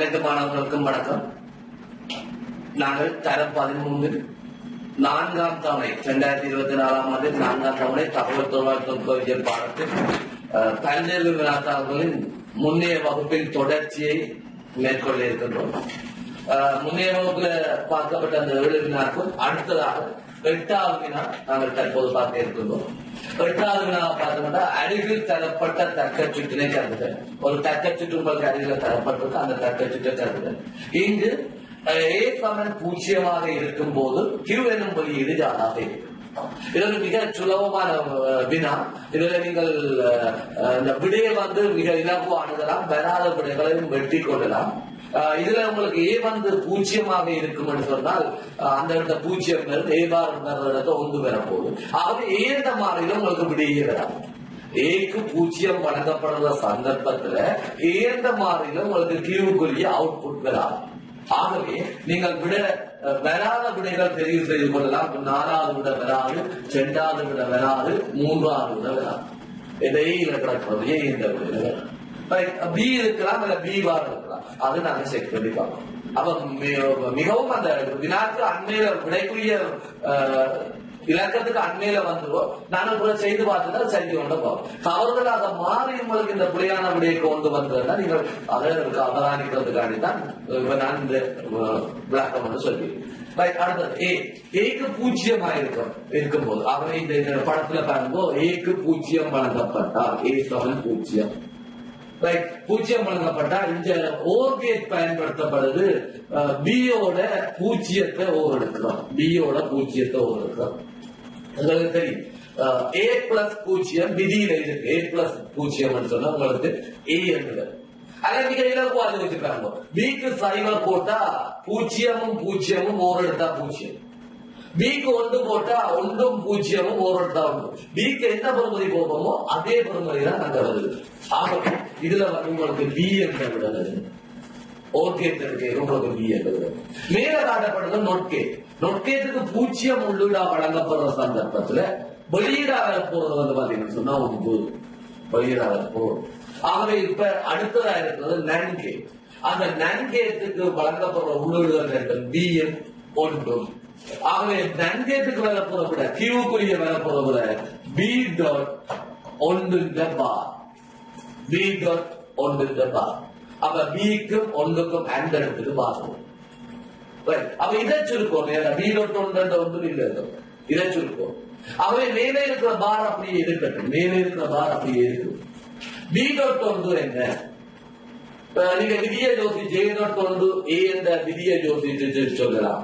அனைத்து மாணவர்களுக்கும் வணக்கம். நாங்கள் தரம் 13 4ஆம் தவணை 2024ஆம் ஆண்டு 4ஆம் தவணை தகவல் தொழில்நுட்பவியல் பாடத்தில் பல்வேறு வினாத்தாள்களின் முன்னைய வகுப்பின் தொடர்ச்சியை மேற்கொள்ள இருக்கின்றோம். முன்னைய வகுப்புல பார்க்கப்பட்ட அந்த 7 வினாக்கும் அடுத்ததாக 8வது வினா நாங்கள் தற்போது பார்க்க இருக்கின்றோம். 8வது வினாவை பார்த்தோம்னா அருகில் தரப்பட்ட தர்க்க சுற்றினை கருதுக. ஒரு தர்க்க சுற்று உங்களுக்கு அருகில் தரப்பட்டிருக்கு. அந்த தர்க்க சுற்றை கருதுக. இங்கு A சமன் 0 இருக்கும் போது Q என்னும் வெளியீடு யாராக இருக்கும். இது ஒரு மிக சுலபமான வினா. இதுல நீங்கள் இந்த விடையை மிக இலகுவானதெல்லாம் வராத விடைகளையும் வெட்டி கொள்ளலாம். இதுல உங்களுக்கு A 0 இருக்கும் என்று சொன்னால் அந்த இடத்த 0 A பார் இடத்த 1 பெறப்போகுது. ஆகவே ஏந்த மாறில உங்களுக்கு விடையே வராது. ஏக்கு 0 வழங்கப்படுற சந்தர்ப்பத்துல ஏந்த மாறில உங்களுக்கு கியூக்குரிய அவுட்புட் வராது. ஆகவே நீங்கள் விட வராத விடைகள் தெரிவு செய்து கொள்ளலாம். 4வது விட வராது, 2வது விட வராது, 3வது விட வராது. இடையில கிடக்கிறது இந்த விடைகள் பி இருக்கலாம் இல்ல பி பார் இருக்கலாம். அது நாங்க செக் பண்ணி பார்க்கணும். அப்ப மிகவும் அந்த வினாக்கு அண்மையில விடைக்குரிய இலக்கத்துக்கு அண்மையில வந்துடும். நாங்கள் கூட செய்து பார்த்துதான் செஞ்சு கொண்டு போவோம். தவறுதல் அதை மாறி உங்களுக்கு இந்த பிள்ளையான விடையை கொண்டு வந்ததுன்னா நீங்கள் அதை அவதானிக்கிறதுக்காண்டி தான் இப்ப நான் இந்த விளக்கம் வந்து சொல்லி அடுத்தது ஏக்கு 0 இருக்கும்போது அவரை இந்த படத்துல பாருங்க ஏக்கு 0 வழங்கப்பட்டால் A 0 0 வழங்கப்பட்டால் இந்த ஓர் கேட் பயன்படுத்தப்படுது. பியோட 0 ஓர் எடுக்கிறோம். பியோட 0 ஓர் எடுக்கிறோம். உங்களுக்கு தெரியும் A + 0 விதியில இருக்கு. A + 0 சொன்னா உங்களுக்கு A என்று அதை மிக இலகுவாக வச்சுக்கிறாங்க. பிக்கு 0 போட்டா 0 0 ஓர் எடுத்தா 0. பிக்கு 1 போட்டா 1 0 ஓர் எடுத்தா 1. பிக்கு என்ன பெறுமதி போகமோ அதே பெறுமதி தான் நாங்க வருது. ஆகவே இதுல உங்களுக்கு பி என்ற விடுதல் ஓர்கேட் இருக்கு. உங்களுக்கு பி என்பது மேல காட்டப்படுறது நொட்கேட். நொட்கேட்டுக்கு 0 உள்ளீடா வழங்கப்படுற சந்தர்ப்பத்துல வெளியீடா வரப்போறது பாத்தீங்கன்னு சொன்னா 9 வெளியீடா வரப்போறது. ஆகவே இப்ப அடுத்ததா இருக்கிறது நன்கேட். அந்த நன்கேட்டுக்கு வழங்கப்படுற உள்ளீடுகள் பி என் 1. ஆகவே நன்கேட்டுக்கு வரப்போற விட கியூக்குரிய வரப்போற விட B dot 1 bar B dot 1 பார். அப்ப பிக்கும் 1க்கும் அண்ட் எடுத்துட்டு பாருங்க. அப்ப இதை சுருக்கும். பி டாட் 1 இல்ல இதை சுருக்கும். அவை மேலே இருக்கிற பார் அப்படியே இருக்கட்டும். மேலே இருக்கிற பார் அப்படியே இருக்கும். பி டாட் 1 என்ன நீங்க விதியை யோசிச்சு ஜே டாட் 1 ஏ என்ற விதியை யோசிச்சு சொல்லலாம்.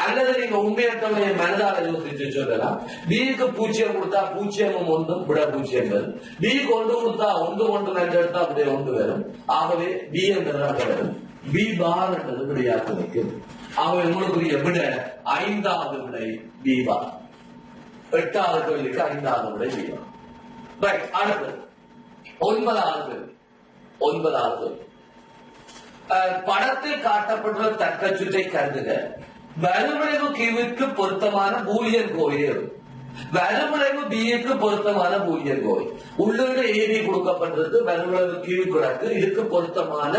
அல்லது நீங்க உண்மையற்றவரை மனதால யோசிச்சு சொல்லலாம். பிக்கு 0 கொடுத்தா 0 1 விட 0 வரும். பிக்கு 1 கொடுத்தா 1 1 2 எடுத்தா அப்படியே 1 வரும். ஆகவே பி என்றதாக வரும். பி பார் என்றது விடையாக நிற்கும். ஆகவே உங்களுக்குரிய விட 5வது விடை பி பார். 8வது கேள்விக்கு 5வது விடை பி பார். அடுத்து 9வது படத்தில் காட்டப்பட்டுள்ள தர்க்க சுற்றை கருதுக. வலுவிளைவு கியூவிற்கு பொருத்தமான பூலியன் கோவை. வலுவிளைவு பிக்கு பொருத்தமான பூலியன் கோவை. உள்ளீடு ஏபி கொடுக்கப்பட்டிருக்கு. வலுவிளைவு கியூ கிடக்கு. இதுக்கு பொருத்தமான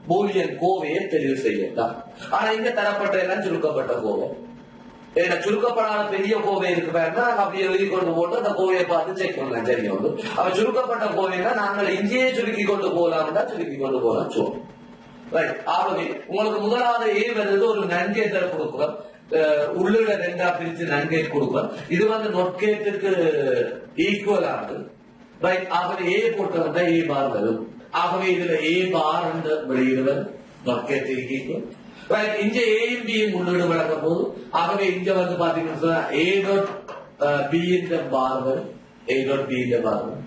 பூலியன் கோவையை தெரிவு செய்யலாம். ஆனா இங்க தரப்பட்ட எல்லாம் சுருக்கப்பட்ட கோவை. ஏன்னா சுருக்கப்படாத பெரிய கோவை இருக்கு பாருங்க. அப்படியே எழுதி கொண்டு போட்டு அந்த கோவையை பார்த்து செக் பண்ணலாம். சரியா வந்து அவ சுருக்கப்பட்ட கோவைனா நாங்கள் இங்கேயே சுருக்கி கொண்டு போகலாம்னா சுருக்கி கொண்டு போகலாம். சொல்லுவோம். ஆகவே உங்களுக்கு முதலாவது ஏ வருது ஒரு நன்கேட்டை கொடுக்கிறோம். உள்ளிட 2 பிரிச்சு நன்கேட் கொடுக்கிறோம். இது நொட்கேட்டுக்கு ஈக்குவல் ஆகுது. ஆகவே ஏ போட்டவங்க ஏ பார் வரும். ஆகவே இதுல ஏ பார் என்ற வெளியிடுவது நொட்கேட்டுக்கு ஈக்குவல். இங்க ஏயும் பியும் உள்ளீடு வழங்க போது ஆகவே இங்க பாத்தீங்கன்னா ஏ டாட் பி இந்த பார் வரும். ஏ டாட் பி இந்த பார் வரும்.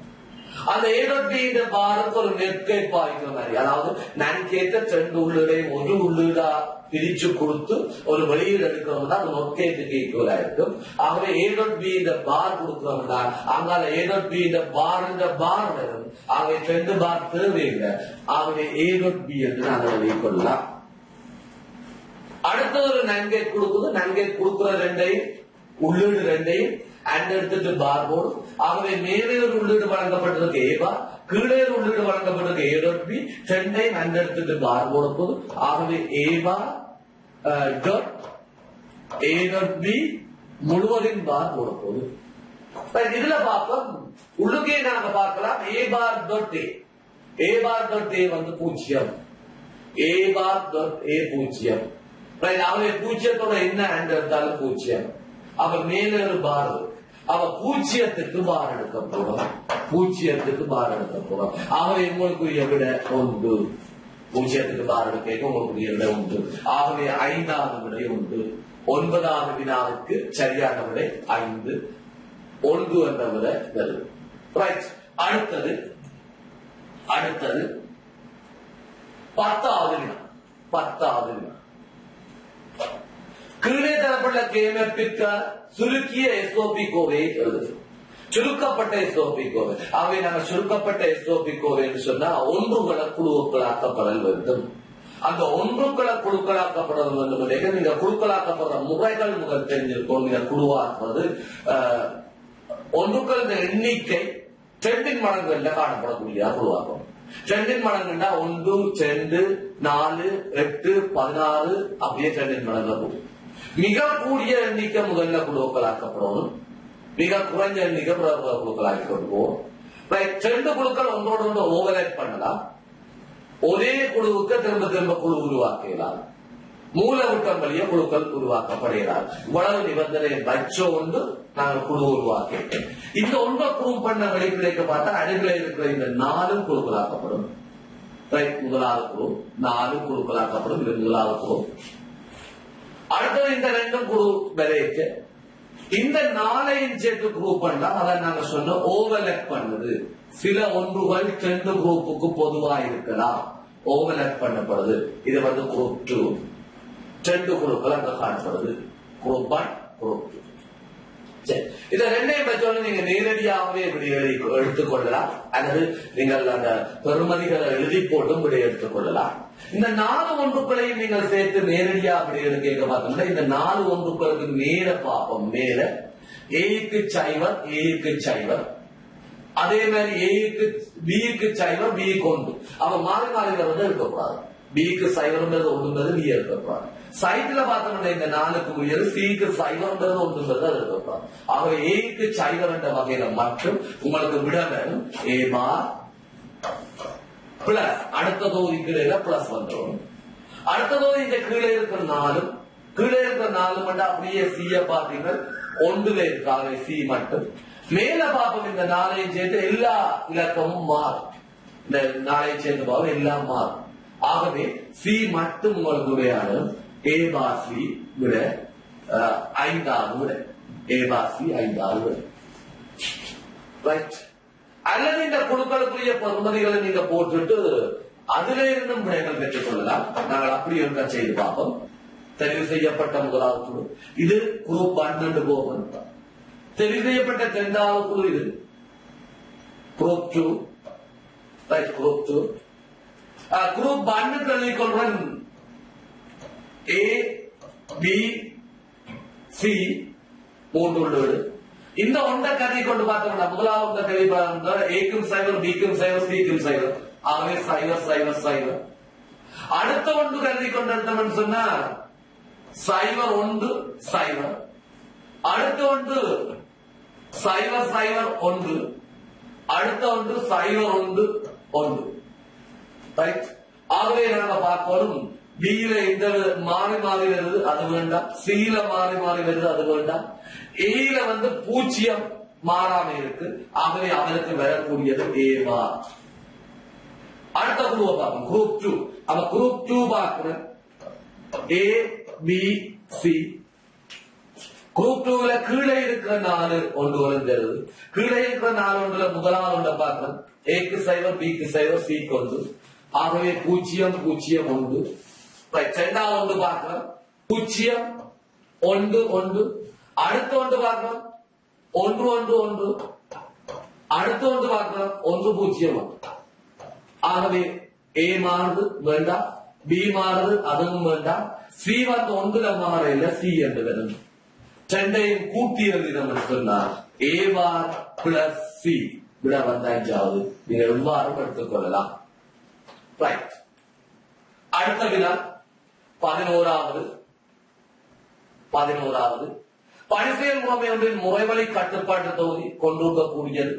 அந்த ஏ டாட் பி இந்த பாருக்கு ஒரு நெட்கேட் பாய்க்கிற மாதிரி, அதாவது நான் கேட்ட 2 உள்ளீடையும் ஒரு உள்ளீடா பிரிச்சு கொடுத்து ஒரு வெளியீடு எடுக்கிறோம்னா அது நொட்கேட்டுக்கு ஈக்குவலா இருக்கும். ஆகவே ஏ டாட் பி இந்த பார் கொடுக்கிறோம்னா அங்கால ஏ டாட் பி இந்த பார் வரும். ஆகவே 2 பார் தேவையில்லை. ஆகவே ஏ டாட் பி என்று நாங்கள் வெளியே கொள்ளலாம். அடுத்த ஒரு நன்கேட் கொடுக்குது. நன்கேட் கொடுக்கிற 2ஐயும் உள்ளீடு 2ஐயும் அண்ட் எடுத்துட்டு பார் போடும். ஆகவே மேலே ஒரு உள்ளீடு வழங்கப்பட்டிருக்கு ஏ பார், கீழே உள்ளீடு வழங்கப்பட்டிருக்க A dot B ரெண்டையும் அந்த இடத்துக்கு பார் போட போது ஆகவே A bar dot A dot B முழுவதின் பார் போட போது இதுல பார்ப்போம் உள்ளுக்கே நாங்க பார்க்கலாம் A bar dot A bar dot A வந்து 0 A bar dot A 0 அவன் 0 என்ன ஹேண்ட் எடுத்தாலும் 0 அவன் மேல ஒரு பார் அவ 0க்கு பார் எடுக்க போறோம் 0க்கு பார் எடுக்க போறோம் ஆகவே உங்களுக்குரிய விட 1 0க்கு பார் எடுக்க உங்களுக்குரிய விட 1 ஆகவே 5வது விடை 1 9வது வினாவுக்கு சரியான விடை 5 1 என்ற விடை வருது ரைட் அடுத்தது 10வது வினா 10வது வினா கீழே தரப்பட்ட கேமப்பிற்க சுருக்கிய எஸ்ஓபி கோவை எழுது சுருக்கப்பட்ட எஸ்ஓபி கோவை ஆகவே நாங்கள் சுருக்கப்பட்ட எஸ்ஓபி கோவை என்று சொன்னா ஒன்றுகளை குழுக்களாக்கப்படல் வேண்டும் அந்த ஒன்றுகளை குழுக்களாக்கப்படல் வேண்டும் நீங்க குழுக்களாக்கப்படுற முறைகள் முதல் தெரிஞ்சிருக்கும் நீங்க குழுவாக்குவது ஒன்றுக்கள் எண்ணிக்கை 2 மடங்குகள்ல காணப்படக்கூடிய குழுவாக்கும் 2 மடங்குன்னா 1 2 4 8 16 அப்படியே 2 மடங்கு போகும் மிக கூடிய எண்ணிக்கை முதல்ல குழுக்களாக்கப்படணும் மிக குறைஞ்ச எண்ணிக்கை குழுக்களாக்கி கொண்டு போவோம் 2 குழுக்கள் ஒன்றோடு ஒன்று ஓவர்லேப் பண்ணலாம் ஒரே குழுவுக்கு திரும்ப திரும்ப குழு உருவாக்கலாம் மூலவிட்டம் வழிய குழுக்கள் உருவாக்கப்படுகிறார் இவ்வளவு நிபந்தனை வச்சோ ஒன்று நாங்கள் குழு உருவாக்கிட்டோம் இந்த ஒன்றை குழு பண்ண வெளிப்பிழைக்க பார்த்தா அடிகளை இருக்கிற இந்த 4 குழுக்களாக்கப்படும் முதலாவது குழு 4 குழுக்களாக்கப்படும் இது முதலாவது குழு அடுத்தது இந்த 2 குழு விளைவிக்க இந்த 4ஐயும் சேர்த்து குரூப் பண்ணா அதை நாங்க சொன்ன ஓவர்லேப் பண்ணுது சில ஒன்றுகள் 2 குரூப்புக்கு பொதுவா இருக்கலாம் ஓவர்லேப் பண்ணப்படுது இது வந்து குரூப் 2 2 குழுக்கள் அங்க காணப்படுது குரூப் 1 குரூப் 2 சரி இத ரெண்டையும் பற்றி நீங்க நேரடியாகவே இப்படி எடுத்துக்கொள்ளலாம் அல்லது நீங்கள் அந்த பெறுமதிகளை எழுதி போட்டும் இப்படி எடுத்துக்கொள்ளலாம் இந்த 4 ஒன்றுக்களையும் நீங்கள் சேர்த்து நேரடியா அப்படி கேட்க பார்த்தோம்னா இந்த 4 ஒன்றுக்களுக்கு நேர பாப்போம் நேர ஏக்கு சைவர் ஏக்கு சைவர் அதே மாதிரி ஏக்கு பிக்கு சைவர் பி கொண்டு அவன் மாறி மாறி வந்து இருக்கக்கூடாது பிக்கு சைவர்ன்றது ஒன்றுன்றது பி இருக்கக்கூடாது சைட்ல பார்த்தோம்னா இந்த 4க்கு உயர் சிக்கு சைவர்ன்றது ஒன்றுன்றது அது இருக்கக்கூடாது ஆகவே ஏக்கு சைவர் என்ற வகையில மட்டும் உங்களுக்கு விட வேணும் ஏ பார் பிளஸ் அடுத்த தொகுதிக்கு இடையில பிளஸ் வந்துடும் அடுத்த தொகுதி இந்த கீழே இருக்கிற 4 கீழே இருக்கிற 4 மட்டும் அப்படியே சிய பார்த்தீங்கன்னா 1ல இருக்காங்க சி மட்டும் மேல பார்ப்போம் இந்த 4ஐயும் சேர்த்து எல்லா இலக்கமும் மாறும் இந்த 4ஐயும் சேர்த்து பார்ப்போம் எல்லாம் மாறும் ஆகவே சி மட்டும் உங்களுடைய ஏ பார் சி விட 5வது விட ஏ பார் சி 5வது விட ரைட் அல்லது இந்த குழுக்களுக்குரிய பெறுமதிகளை நீங்க போட்டுட்டு அதுல இருந்தும் விடைகள் பெற்றுக் கொள்ளலாம் நாங்கள் அப்படி இருக்க செய்து பார்ப்போம் தெரிவு செய்யப்பட்ட முதலாவது குழு இது குரூப் 12 போகும் தெரிவு செய்யப்பட்ட 2வது குழு இது குரூப் 2 ரைட் குரூப் 2 குரூப் 1 எழுதிக் கொள்வன் ஏ பி சி 3 உள்ளது இந்த ஒன்றை கருதி கொண்டு பார்த்தோம்னா முதலாவது தெளிவாக ஏக்கும் சைவர் பிக்கும் சைவர் சிக்கும் சைவர் ஆகவே சைவர் சைவர் சைவர் அடுத்த ஒன்று கருதி கொண்டிருந்தவன் சொன்னா சைவர் 1 சைவர் அடுத்த ஒன்று சைவர் சைவர் 1 அடுத்த ஒன்று சைவர் 1 1 ரைட் ஆகவே நாங்க பார்ப்போம் பியில இந்த மாறி மாறி வருது அது வேண்டாம் சில மாறி மாறி வருது அது வேண்டாம் ஏல வந்து 0 மாறாம இருக்கு ஆகவே அவருக்கு வரக்கூடியது ஏவா அடுத்த குழுவை பார்ப்போம் குரூப் 2 அவ குரூப் 2 பார்க்கிறேன் ஏ பி சி குரூப் 2ல கீழே இருக்கிற 4 ஒன்று வருகிறது கீழே இருக்கிற 4 ஒன்றுல முதலாவது ஒன்றை பார்க்கிறேன் ஏக்கு சைவர் பிக்கு சைவர் சிக்கு 1 ஆகவே 0 0 1 இரண்டாவது ஒன்று பார்க்கிறோம் 0 1 1 அடுத்த ஒன்று பார்க்கிறோம் 1 1 1 அடுத்த ஒன்று பார்க்கிறோம் 1 0 ஆகவே ஏ மாறுது வேண்டாம் பி மாறுது அதுவும் வேண்டாம் சி வந்து 1ல மாற இல்ல சி என்று வரும் 2ஐயும் கூட்டி எழுதினோம் சொன்னார் ஏ பார் பிளஸ் சி விட வந்த 5வது நீங்க எவ்வாறு எடுத்துக்கொள்ளலாம். ரைட். அடுத்த வினா 11வது பணிசெயல் முறைமை ஒன்றின் முறைவழி கட்டுப்பாட்டு தொகுதி கொண்டிருக்கக்கூடியது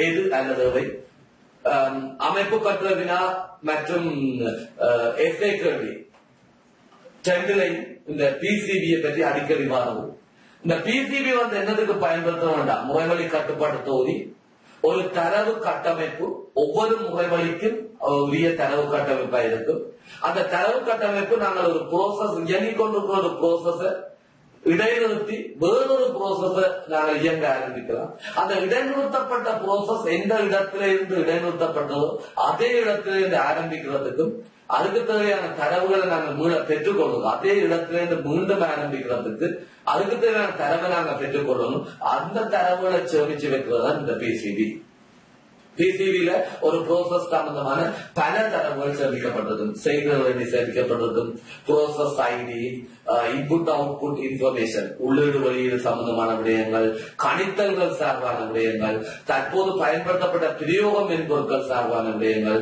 எது அல்லது எவை? அமைப்பு கற்ற வினா மற்றும் எஸ்ஏ கேள்வி ரெண்டுலையும் இந்த பிசிபியை பற்றி அடிக்கடி வாரது. இந்த பிசிபி என்னதுக்கு பயன்படுத்த வேண்டாம்? முறைவழி கட்டுப்பாட்டு தொகுதி ஒரு தரவு கட்டமைப்பு, ஒவ்வொரு முறைவழிக்கும் உரிய தரவு கட்டமைப்பா இருக்கும். அந்த தரவு கட்டமைப்பு நாங்கள் ஒரு ப்ரோசஸ் இயங்கிக் கொண்டிருக்கிற ஒரு ப்ரோசஸ இடைநிறுத்தி வேறொரு ப்ரோசஸ நாங்கள் இயங்க ஆரம்பிக்கலாம். அந்த இடைநிறுத்தப்பட்ட ப்ரோசஸ் எந்த இடத்துல இருந்து இடைநிறுத்தப்பட்டதோ அதே இடத்துல இருந்து ஆரம்பிக்கிறதுக்கும் அதுக்கு தேவையான தரவுகளை நாங்கள் மீள பெற்றுக்கொள்ளணும். அதே இடத்துல இருந்து மீண்டும் ஆரம்பிக்கிறதுக்கு அதுக்கு தேவையான தரவை நாங்கள் பெற்றுக்கொள்ளணும். அந்த தரவுகளை சேமிச்சு வைக்கிறது தான் இந்த பிசிபி. பிசிபியில ஒரு ப்ரோசஸ் சம்பந்தமான பல தரவுகள் சேமிக்கப்பட்டதும் செய்திகள் சேமிக்கப்பட்டதும் process ID, input output information, உள்ளீடு வெளியீடு சம்பந்தமான விடயங்கள், கணித்தல்கள் சார்பான விடயங்கள், தற்போது பயன்படுத்தப்பட்ட பிரயோக மென்பொருட்கள் சார்பான விடயங்கள்,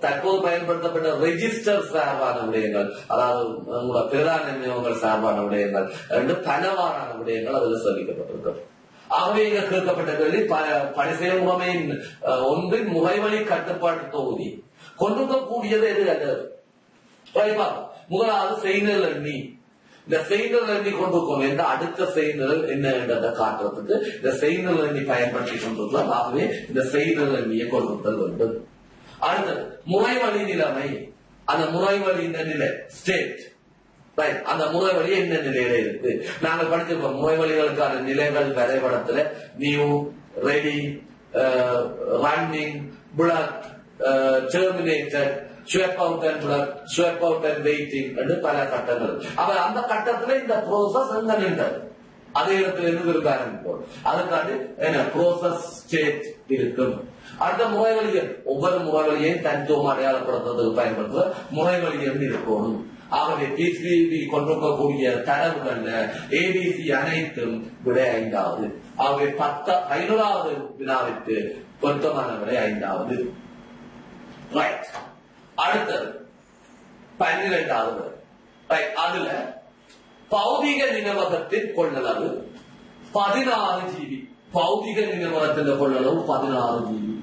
தற்போது பயன்படுத்தப்பட்ட ரெஜிஸ்டர் சார்பான விடயங்கள், அதாவது உங்களோட பிரதான நினைவகங்கள் சார்பான விடயங்கள் என்று பலவாறான விடயங்கள் அதில் சேமிக்கப்பட்டிருக்கிறது. ஆகவே இங்க கேட்கப்பட்ட கேள்வி பணிசெயல் முறைமையின் ஒன்றின் முறைவழி கட்டுப்பாட்டு தொகுதி கொண்டிருக்கக்கூடியது எது அல்லது? முதலாவது செய்நிரல் எண்ணி. இந்த செய்நிரல் எண்ணி கொண்டிருக்கோம் என்ற அடுத்த செய்நிரல் என்ன என்றதை காட்டுறதுக்கு இந்த செய்நிரல் எண்ணி பயன்படுத்தி கொண்டிருக்கலாம். ஆகவே இந்த செய்நிரல் எண்ணியை கொண்டிருத்தல் வேண்டும். அடுத்தது முறைவழி நிலைமை. அந்த முறைவழி நிலை ஸ்டேட், அந்த முறைவழி என்ன நிலையில இருக்கு? நாங்கள் படிச்சிருக்கோம் முறைவழிகளுக்கான நிலைகள் வரைபடத்துல new, ready, running, block, terminated, swap out and block, swap out and waiting என்று பல கட்டங்கள். அவர் அந்த கட்டத்துல இந்த ப்ரோசஸ் எங்க நின்றது அதே இடத்துல இருந்து இருக்க ஆரம்பிப்போம். அதுக்காண்டி என்ன ப்ரோசஸ் ஸ்டேட் இருக்கும். அடுத்த முறைவழிகள் ஒவ்வொரு முறைவழியையும் தனித்துவம் அடையாளப்படுத்துறதுக்கு பயன்படுத்துற முறைவழிகள் இருக்கணும். ஆகவே பிசிபி கொண்டிருக்கக்கூடிய தரவுகள்ல ஏபிசி அனைத்தும் விட 5வது. ஆகவே 11வது வினாவிற்கு பொருத்தமான விடை 5வது. ரைட். அடுத்தது 12வது. அதுல பௌதிக நினைவகத்தின் கொள்ளளவு 16 ஜிபி. பௌதிக நினைவகத்தின் கொள்ளளவு 16 ஜிபி.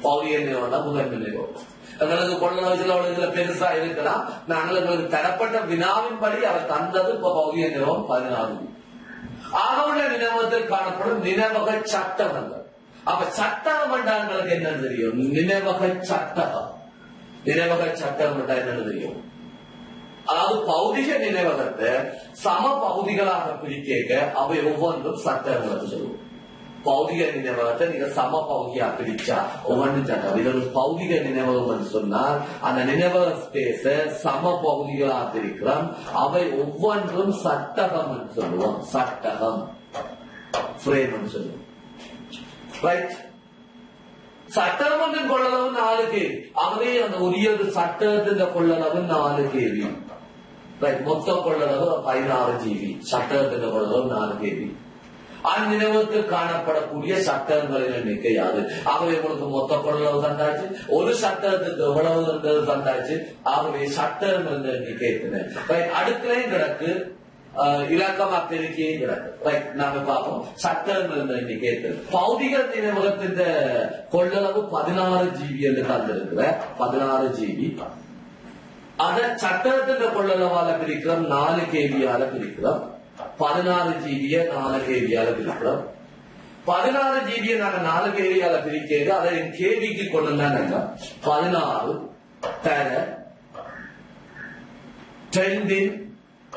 பௌதிக நினைவகம் முதன்மை நினைவகம் எங்களுக்கு கொள்ளளவு சில பெருசா இருக்கலாம். நாங்கள் எங்களுக்கு தரப்பட்ட வினாவின்படி அவர் தந்தது இப்ப பௌதிக நினைவகம் 16 ஜிபி. ஆகவுள்ள நினைவகத்தில் காணப்படும் நினைவக சட்டகங்கள். அப்ப சட்டகம் என்றால் எங்களுக்கு என்ன தெரியும்? நினைவக சட்டகம். நினைவக சட்டகம் என்றால் என்னன்னு தெரியும்? அதாவது பௌதிக நினைவகத்தை சம பகுதிகளாக பிரிக்க அவை ஒவ்வொன்றும் சட்டங்களுக்கு சொல்லுவோம். பௌதிக நினைவகத்தை நீங்க சம பகுதியா பிரிச்சா ஒவ்வொன்றும் சட்டம். இது ஒரு பௌதிக நினைவகம் என்று சொன்னால் அந்த நினைவக ஸ்பேஸ சம பகுதிகளாக பிரிக்கிறோம். அவை ஒவ்வொன்றும் சட்டகம் என்று சொல்லுவோம். சட்டகம் ஃப்ரேம் என்று சொல்லுவோம். ரைட். சட்டம் ஒன்றின் கொள்ளளவு 4 KB. ஆகவே அந்த உரிய சட்டத்தின் கொள்ளளவு 4 KB. மொத்த கொள்ளளவு 16 GB. சட்டத்தின் கொள்ளளவு 4 KB. அந்நினைவகத்தில் காணப்படக்கூடிய சட்டங்களின் எண்ணிக்கை யாது? ஆகவே உங்களுக்கு மொத்த கொள்ளளவு தந்தாச்சு, ஒரு சட்டத்துக்கு எவ்வளவு தந்தாச்சு. ஆகவே சட்டங்கள் எண்ணிக்கை அடுக்கலையும் கிடக்கு, இலக்கமா பெருக்கியும் கிடக்கு. நாம பார்ப்போம் சட்டங்கள் எண்ணிக்கை. பௌதிக நினைவகத்தின் கொள்ளளவு 16 GB என்று தந்திருக்கிற 16 GB. அத சட்டத்தின் கொள்ளளவால பிரிக்கிறோம், 4 KB பிரிக்கிறோம். 16 GB 4 KB பிரிக்கிறோம். 16 GB நாங்க 4 KB பிரிக்கிறது அதை கேபிக்கு கொண்டு வந்தாங்க. 16 தர 10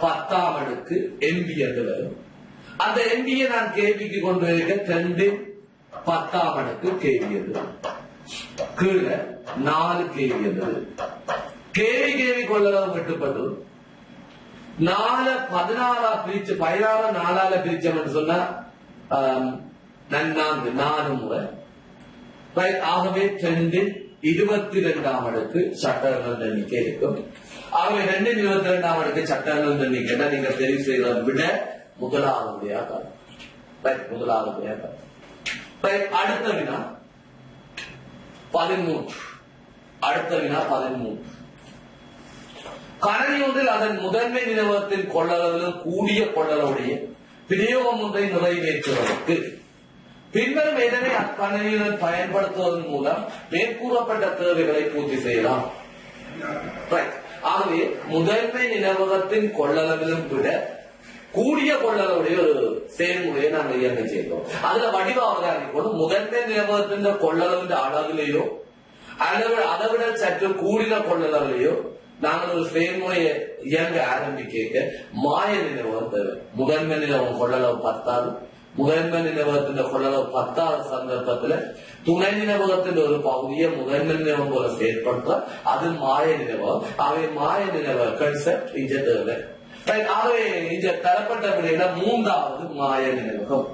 10ஆம் அடுக்கு MB என்று வரும். அந்த MB நான் கேபிக்கு கொண்டு வைக்க 10 10ஆம் அடுக்கு KB என்று கீழே 4 KB என்றது. கேவி கொள்ளளவு கட்டுப்பட்டு 4 16 பிரிச்சு 16 4 பிரிச்சோம் என்று சொன்னா 4 முறை. ஆகவே 2 22ஆம் அடுக்கு சட்டங்கள் எண்ணிக்கை இருக்கும். ஆகவே 2 22ஆம் அடுக்கு சட்டங்கள் எண்ணிக்கை நீங்க தெரிவு செய்வதை விட முதலாவது முதலாவது அடுத்த வினா 13. அடுத்த வினா 13. கணனி ஒன்றில் அதன் முதன்மை நினைவகத்தின் கொள்ளளவிலும் கூடிய கொள்ளளவுடைய பிரயோகம் ஒன்றை நிறைவேற்றுவதற்கு பின்வரும் எதனை அக்கணனியுடன் பயன்படுத்துவதன் மூலம் மேற்கூறப்பட்ட தேவைகளை பூர்த்தி செய்யலாம். ஆகவே முதன்மை நினைவகத்தின் கொள்ளளவிலும் விட கூடிய கொள்ளளவுடைய ஒரு செயல்முறையை நாங்கள் இயங்க செய்தோம். அதுல வடிவ அவதானிக்கணும். முதன்மை நினைவகத்தின் கொள்ளளவின் அளவிலேயோ அல்லது அதை விட சற்று கூடின கொள்ளளவிலேயோ நாங்கள் ஒரு செயல்முறையை இயங்க ஆரம்பிக்க மாய நினைவகம் தேவை. முதன்மை நினைவகம் கொள்ளளவு 10, முதன்மை நினைவகத்தின் கொள்ளளவு 10 சந்தர்ப்பத்தில் துணை நினைவகத்தின் ஒரு பகுதியை முதன்மை நினைவகம் போல செயற்படுத்த அது மாய நினைவகம். அவை மாய நினைவக கன்செப்ட் இங்க தேவை. ஆகவே இங்க தரப்பட்ட விடையில 3வது மாய நினைவகம்.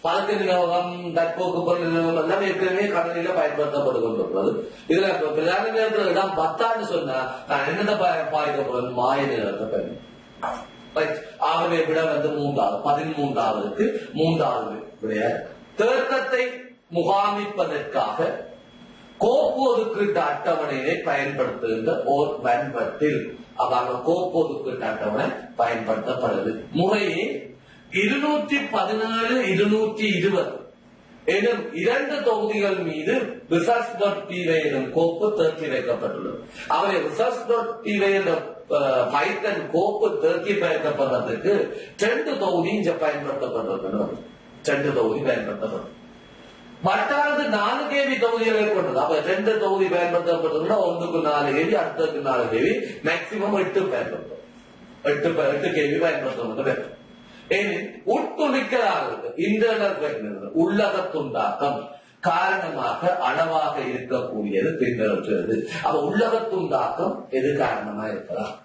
பழக்க நினைவகம், தற்போக்கு பொருள் நினைவகம் எல்லாம் ஏற்கனவே கடலில பயன்படுத்தப்பட்டு கொண்டிருக்கிறது. இதுல பிரதான நிலையத்தில் இடம் 10 சொன்னா நான் என்னென்ன பாதிக்க போறது மாய நிலையத்தை பயன்படுத்த. ஆகவே விட 3வது 13வது 3வது விடைய தேக்கத்தை முகாமிப்பதற்காக கோப்பு ஒதுக்கீட்டு அட்டவணையை பயன்படுத்துகின்ற ஓர் வன்பட்டில் அதாவது கோப்பு ஒதுக்கீட்டு அட்டவணை பயன்படுத்தப்படுது. முறையே 217, 220 எனும் 2 தொகுதிகள் மீது research.py எனும் கோப்பு தேக்கி வைக்கப்பட்டுள்ளது. அவை research.py என்ற பைத்தன் கோப்பு தேக்கி வைக்கப்படுறதுக்கு 2 தொகுதி இங்க பயன்படுத்தப்பட்டிருக்கிறது. 2 தொகுதி பயன்படுத்தப்படும். மற்றது 4 KB தொகுதிகளை கொண்டது. அப்ப 2 தொகுதி பயன்படுத்தப்பட்டதுன்னா 1க்கு 4 KB, அடுத்ததுக்கு 4 KB, மேக்சிமம் 8 பயன்படுத்தும். 8 KB பயன்படுத்த உட்துணிக்கலாக இன்டர்னல் உள்ளகத்துண்டாக்கம் காரணமாக அளவாக இருக்கக்கூடியது பின்வருகிறது. அப்ப உள்ளகத்துண்டாக்கம் எது காரணமா இருக்கலாம்.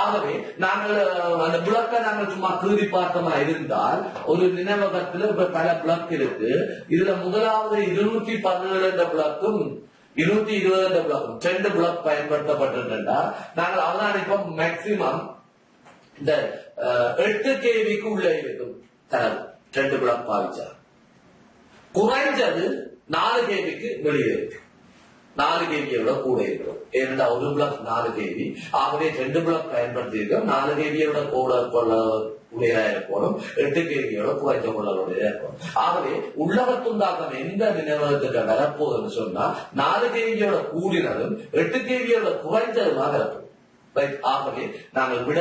ஆகவே நாங்கள் அந்த பிளக்கை நாங்கள் சும்மா கீறி பார்த்தமா இருந்தால் ஒரு நினைவகத்தில் பல பிளக் இருக்கு. இதுல முதலாவது 217 என்ற பிளக்கும் 220 என்ற பிளக்கும் 2 பிளக் பயன்படுத்தப்பட்டிருந்தா நாங்கள் அவதானிப்போம் மேக்சிமம் இந்த 8 KBக்கு உள்ள இருக்கும் தரவு 2 பிளக் பாவிச்சா. குறைஞ்சது 4 KBக்கு வெளியே இருக்கு. 4 KBயோட கூட இருக்கும். ஏனென்றா ஒரு பிளக் 4 KB. ஆகவே 2 பிளக் பயன்படுத்தி இருக்கோம். 4 KBயோட கூட கொள்ள உடையதா இருக்கணும், 8 KBயோட குறைஞ்ச கொள்ள உடையதா இருக்கணும். ஆகவே உள்ளகத்துண்டாக்கம் எந்த நினைவகத்துக்கு வரப்போகுதுன்னு சொன்னா 4 KBயோட கூடினதும் 8 KBயோட குறைஞ்சதுமாக இருக்கும். ஆகவே நாங்கள் விட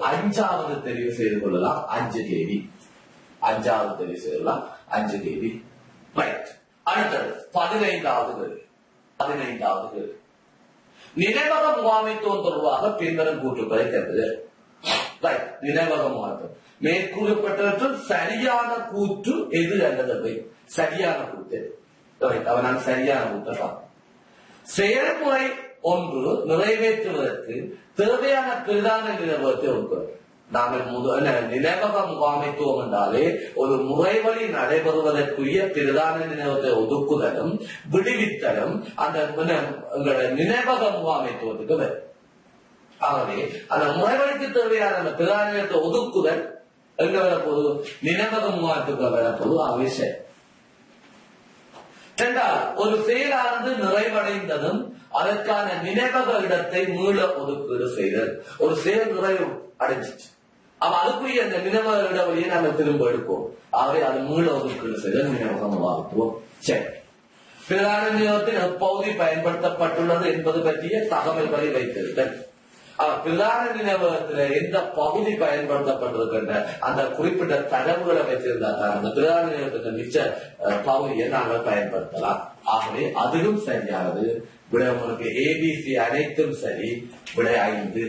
5வது தெரிவு செய்து கொள்ளலாம். 5 KB. 5வது தெரிவு செய்யலாம் 5 KB. அடுத்தது 15வது நினைவக முகாமைத்துவம் தொடர்பாக பின்வரும் கூற்றுக்களை கருது. நினைவக முகாமைத்துவம் மேற்கூறப்பட்டவற்றில் சரியான கூற்று எது அல்லது சரியான கூற்று அவனால் சரியான கூற்றை செயல்முறை ஒன்று நிறைவேற்றுவதற்கு தேவையான பிரதான நினைவகத்தை ஒதுக்குவது. நாங்கள் நினைவக முகாமைத்துவம் என்றாலே ஒரு முறைவழி நடைபெறுவதற்குரிய பிரதான நினைவகத்தை ஒதுக்குதலும் விடுவித்தலும் அந்த நினைவக முகாமைத்துவத்துக்கு வரும். ஆகவே அந்த முறைவழிக்கு தேவையான அந்த பிரதான நிலையத்தை ஒதுக்குதல் எங்க வரப்போது நினைவக முகாமைத்துக்கு வரப்போது அவசியம். ஒரு செயலானது நிறைவடைந்ததும் அதற்கான நினைவக இடத்தை மீள ஒதுக்கீடு செய்தல். ஒரு செயல் நிறைவு அடைஞ்சிச்சு, அவ அதுக்குரிய அந்த நினைவக இடவழியை நாம திரும்ப எடுப்போம். ஆகவே அது மீள ஒதுக்கீடு செய்தல் நினைவக முகாமைத்துவம். சரி, பிரதான நினைவகத்தில் எப்பகுதி பயன்படுத்தப்பட்டுள்ளது என்பது பற்றிய தகவல்களை வைத்திருத்தல். பிரதான நினைவகத்தில் எந்த பகுதி பயன்படுத்தப்பட்டிருக்கின்ற அந்த குறிப்பிட்ட தரவுகளை வைத்திருந்தால் அந்த பிரதான நினைவகத்தின் மிச்ச பகுதியை நாங்கள் பயன்படுத்தலாம். ஆகவே அதுவும் சரியானது. விட உங்களுக்கு ABC அனைத்தும் சரி. விட 5.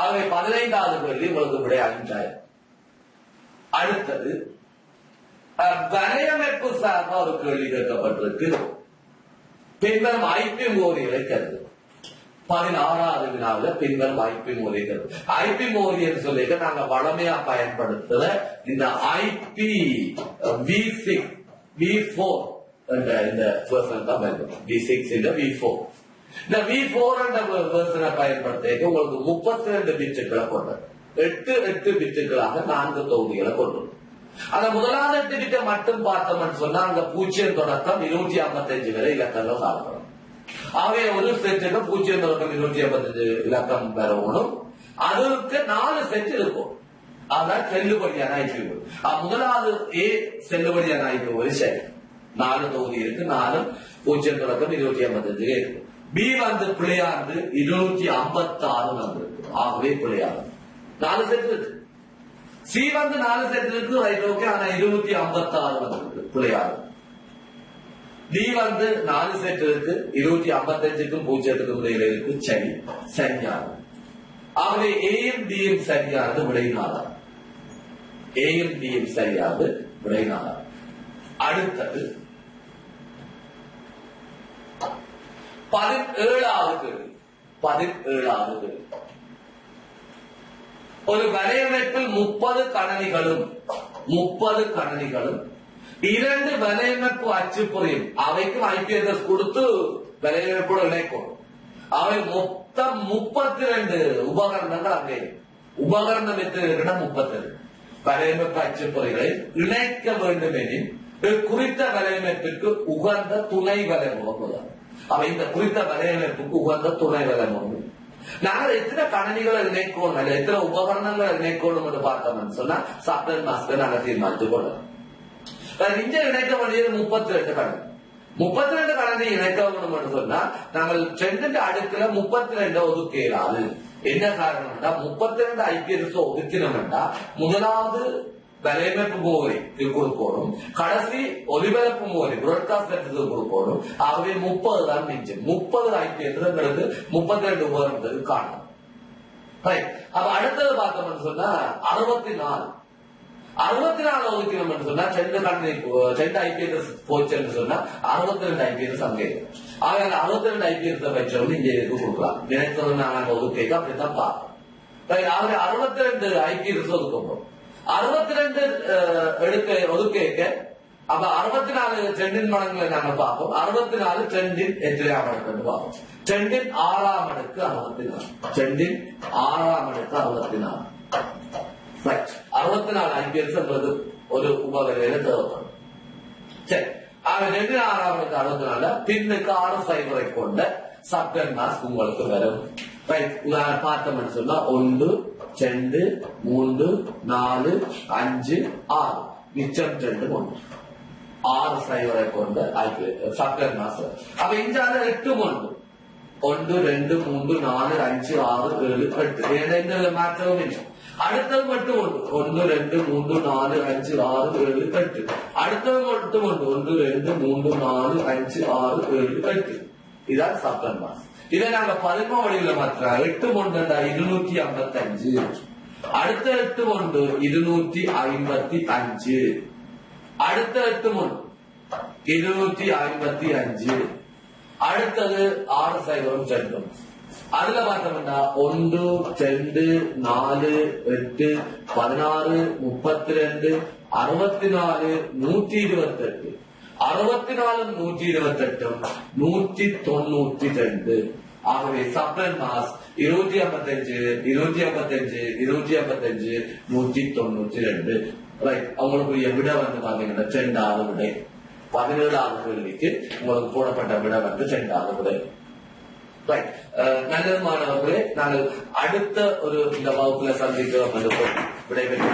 ஆகவே 15வது கேள்வி உங்களுக்கு விட 5. அடுத்தது வலையமைப்பு சார்பா ஒரு கேள்வி கேட்கப்பட்டிருக்கு. பின்வரும் ஐபி முகவரிகளை கருது. 16வது வினாவில் பின்வரும் ஐபி முகவரிகள். ஐபி முகவரி சொல்லிட்டு நாங்க வளமையா பயன்படுத்துற இந்த ஐபி V6 V4 என்ற இந்த வெர்ஷன் தான் பயன்படுத்தும். V6 இந்த V4. இந்த V4 என்ற வெர்ஷனை பயன்படுத்த உங்களுக்கு 32 பிட்டுகளை கொண்டது. 8 பிட்டுகளாக 4 தொகுதிகளை கொண்டுள்ளோம். அந்த முதலாவது 8 பிட்டை மட்டும் பார்த்தோம்னு சொன்னா அங்க 0 தொடக்கம் 255 வரை இலக்கங்கள் காணப்படும். ஆகவே ஒரு செட்டுக்கு 0 தொடக்கம் 255 இலக்கம் பெறணும். அதுக்கு 4 செட் இருக்கும். அதான் செல்லுபடியான ஐக்கியம். முதலாவது ஏ செல்லுபடியான ஐக்கியம் சரி 4 தொகுதி இருக்கு. 4 0 தொடக்கம் 255 இருக்கு. பி பிள்ளையாண்டு 256 வந்திருக்கு. ஆகவே பிள்ளையாண்டு 4 செட் இருக்கு. சி 4 செட் இருக்கு. Right okay. ஆனா 256 வந்திருக்கு பிள்ளையாண்டு. டி 4 செட் இருக்கு. 255க்கும் 0க்கும் இடையில இருக்கு. சரி சரியானது. ஆகவே ஏயும் டியும் சரியானது. விடையினாதான் ஏயும் டியும் சரியானது. விடையினாதான். அடுத்தது 17வது கேள்வி. ஒரு வலையமைப்பில் 30 கணனிகளும் 2 வலையமைப்பு அச்சுப்பொறியும் அவைக்கும் ஐபி அட்ரஸ் கொடுத்து வலையமைப்போடு இணைக்கும். அவை மொத்தம் 32 உபகரணங்கள் அங்கே உபகரணம் எத்தனை 32 வலையமைப்பு அச்சுப்பொறிகளை இணைக்க வேண்டும் எனில் குறித்த வலையமைப்பிற்கு உகந்த துணை வலைமுகம். அவை இந்த குறித்த வலையமைப்புக்கு உகந்த துணை வலைமுகம். நாங்கள் எத்தனை கணனிகளை இணைக்கணும் அல்ல எத்தனை உபகரணங்களை இணைக்கணும் என்று பார்த்தோம்னு சொன்னா சாப்ட்வேர் மாஸ்டர் நாங்கள் தீர்மானித்துக் கொள்ளலாம். இங்க இணைக்க வேண்டியது 32 கணனி. 32 கணனி இணைக்க வேணும் என்று சொன்னா நாங்கள் 2 அடுக்குல 32 ஒதுக்கலாது. என்ன காரணம்னா 32 ஐபிஎஸ் ஒதுக்கினோம்னா முதலாவது வலையமைப்பு முகவரி கொடுக்கணும். கடைசி ஒலிபரப்பு முகவரி புரோட்காஸ்ட் கொடுக்கணும். ஆகவே 30 தான் மிஞ்சும். 30 ஐபிஎஸ் 32 உபகரணத்துக்கு காணும். அப்ப அடுத்தது பார்த்தோம்னு சொன்னா 64 ஒதுக்கணும் சொன்னா 2 ஐபிஎஸ் போச்சுன்னு சொன்னா 62 ஐபிஎஸ் அங்கே. ஆக 62 ஐபிஎஸ் வச்சவங்க இங்க கொடுக்கலாம். நினைத்தது நாங்க ஒதுக்க அப்படித்தான் பார்ப்போம். 62 ஐபிஎஸ் ஒதுக்கப்படும். 62 ஒதுக்க அப்ப 64 2 மடங்குல நாங்க பார்ப்போம். 64 2 எத்தனையாம் மடங்கு பார்ப்போம். 2 6ஆம் அடுக்கு 64. 2 6ஆம் அடுக்கு 64. 64 ஐபிஎஸ் ஒரு உபகரையில தேவைப்படும். சரி 2 6ஆம் அடுக்கு 64 பின்னுக்கு 6 சைபரை கொண்ட சப்டன் மாஸ்க் உங்களுக்கு வரும். உதாரணம் பார்த்தோம்னு சொன்னா 1 2 3 4 5 6 மிச்சம் 2 1 6 சைபரை கொண்ட சப்டன் மாஸ்க். அப்ப இங்க 8 1 1 2 3 4 5 6 7 8 எந்த மாற்றமும் இல்லை. அடுத்தது மட்டும் 1 2 3 4 5 6 7 8 அடுத்தது மட்டும் 1 2 3 4 5 6 7 8 இதான் சப்டன் மாஸ். இதை நாங்க 11 வழியில மாற்றோம். 8 1 255. அடுத்த 8 1 255. அடுத்த 8 1 255. அடுத்தது 6 சைபரும் சென்றும். அதுல பார்த்தோம்னா 1 2 4 8 16 32 64 128 64 128 192. ஆகவே சப்டன் மாஸ் 255 255 255 192. ரைட். அவங்களுக்குரிய விட பாத்தீங்கன்னா 2வது விடை. 17வது கேள்விக்கு உங்களுக்கு போடப்பட்ட விட 2வது விடை. நல்லது மாணவர்களே, நாங்கள் அடுத்த ஒரு இந்த வகுப்புல சந்திக்கிறோம். விடைபெற்று